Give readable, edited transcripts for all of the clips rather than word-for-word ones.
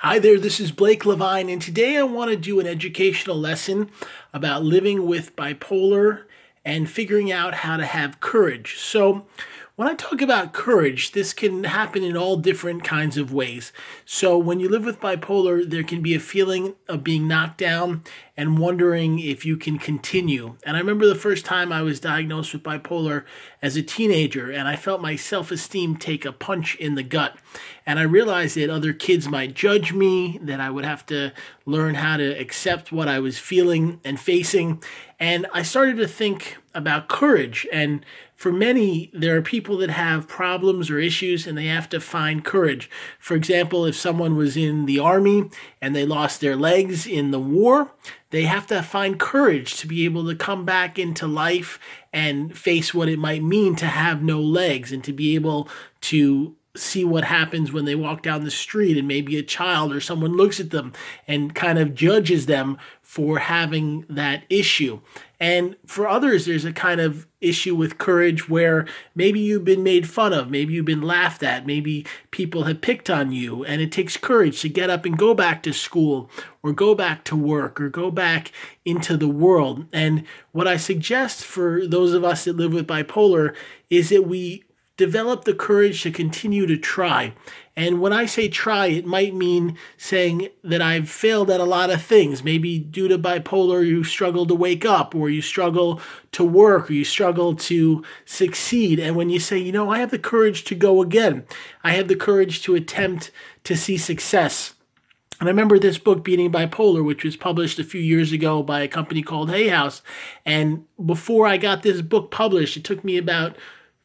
Hi there, this is Blake Levine, and today I want to do an educational lesson about living with bipolar and figuring out how to have courage. So, when I talk about courage, this can happen in all different kinds of ways. So, when you live with bipolar, there can be a feeling of being knocked down and wondering if you can continue. And I remember the first time I was diagnosed with bipolar as a teenager, and I felt my self esteem take a punch in the gut. And I realized that other kids might judge me, that I would have to learn how to accept what I was feeling and facing. And I started to think about courage. And for many, there are people that have problems or issues and they have to find courage. For example, if someone was in the army and they lost their legs in the war, they have to find courage to be able to come back into life and face what it might mean to have no legs and to be able to see what happens when they walk down the street and maybe a child or someone looks at them and kind of judges them for having that issue. And for others, there's a kind of issue with courage where maybe you've been made fun of, maybe you've been laughed at, maybe people have picked on you, and it takes courage to get up and go back to school or go back to work or go back into the world. And what I suggest for those of us that live with bipolar is that we develop the courage to continue to try. And when I say try, it might mean saying that I've failed at a lot of things. Maybe due to bipolar, you struggle to wake up, or you struggle to work, or you struggle to succeed. And when you say, I have the courage to go again, I have the courage to attempt to see success. And I remember this book, Beating Bipolar, which was published a few years ago by a company called Hay House. And before I got this book published, it took me about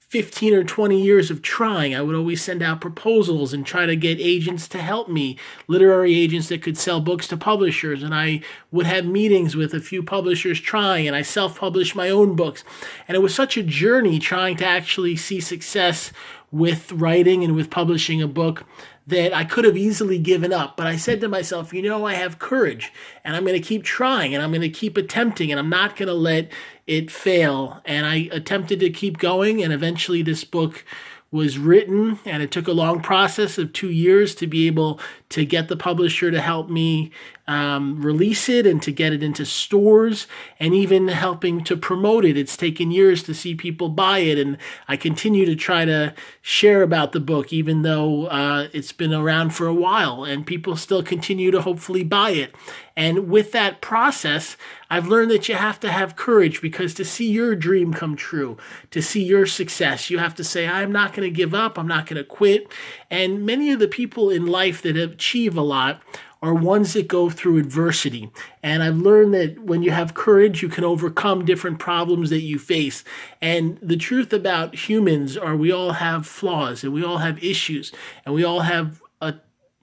15 or 20 years of trying. I would always send out proposals and try to get agents to help me, literary agents that could sell books to publishers. And I would have meetings with a few publishers trying, and I self-published my own books. And it was such a journey trying to actually see success with writing and with publishing a book that I could have easily given up. But I said to myself, I have courage, and I'm going to keep trying, and I'm going to keep attempting, and I'm not going to let it fail. And I attempted to keep going, and eventually this book was written, and it took a long process of 2 years to be able to get the publisher to help me release it and to get it into stores, and even helping to promote it. It's taken years to see people buy it, and I continue to try to share about the book, even though it's been around for a while, and people still continue to hopefully buy it. And with that process, I've learned that you have to have courage, because to see your dream come true, to see your success, you have to say, I'm not going to give up, I'm not going to quit. And many of the people in life that achieve a lot are ones that go through adversity. And I've learned that when you have courage, you can overcome different problems that you face. And the truth about humans are we all have flaws, and we all have issues, and we all have a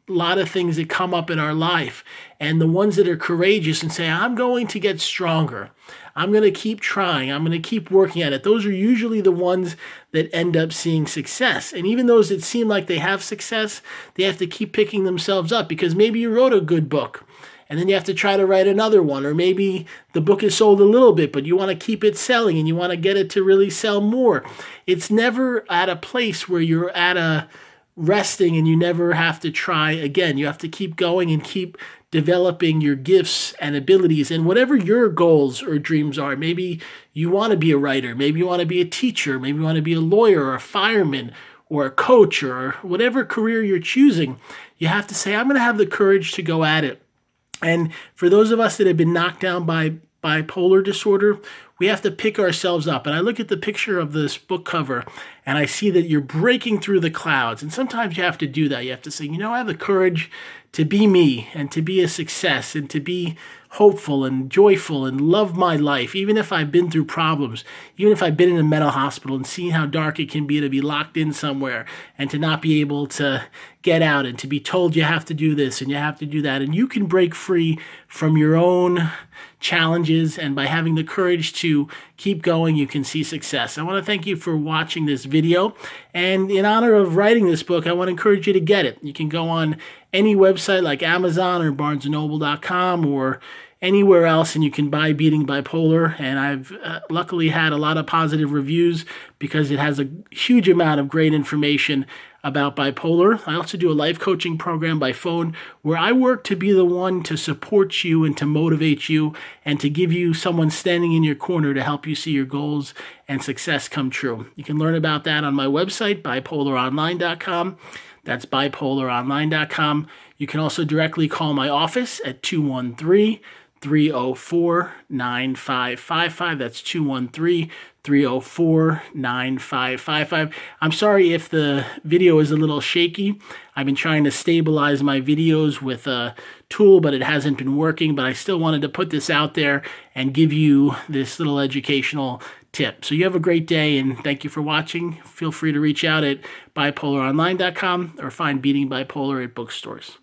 lot of things that come up in our life. And the ones that are courageous and say, I'm going to get stronger, I'm going to keep trying, I'm going to keep working at it, those are usually the ones that end up seeing success. And even those that seem like they have success, they have to keep picking themselves up, because maybe you wrote a good book and then you have to try to write another one, or maybe the book is sold a little bit, but you want to keep it selling and you want to get it to really sell more. It's never at a place where you're at a resting and you never have to try again. You have to keep going and keep developing your gifts and abilities. And whatever your goals or dreams are, maybe you want to be a writer, maybe you want to be a teacher, maybe you want to be a lawyer or a fireman or a coach, or whatever career you're choosing, you have to say, I'm going to have the courage to go at it. And for those of us that have been knocked down by bipolar disorder, we have to pick ourselves up. And I look at the picture of this book cover and I see that you're breaking through the clouds. And sometimes you have to do that. You have to say, I have the courage to be me and to be a success and to be hopeful and joyful and love my life, even if I've been through problems, even if I've been in a mental hospital and seen how dark it can be to be locked in somewhere and to not be able to get out and to be told you have to do this and you have to do that. And you can break free from your own challenges, and by having the courage to keep going, you can see success. I want to thank you for watching this video, and in honor of writing this book, I want to encourage you to get it. You can go on any website like Amazon or BarnesandNoble.com or anywhere else, and you can buy Beating Bipolar. And I've luckily had a lot of positive reviews because it has a huge amount of great information about bipolar. I also do a life coaching program by phone where I work to be the one to support you and to motivate you and to give you someone standing in your corner to help you see your goals and success come true. You can learn about that on my website, bipolaronline.com. That's bipolaronline.com. You can also directly call my office at 213-304-9555. That's 213-304-9555. I'm sorry if the video is a little shaky. I've been trying to stabilize my videos with a tool, but it hasn't been working. But I still wanted to put this out there and give you this little educational tip. So you have a great day, and thank you for watching. Feel free to reach out at bipolaronline.com or find Beating Bipolar at bookstores.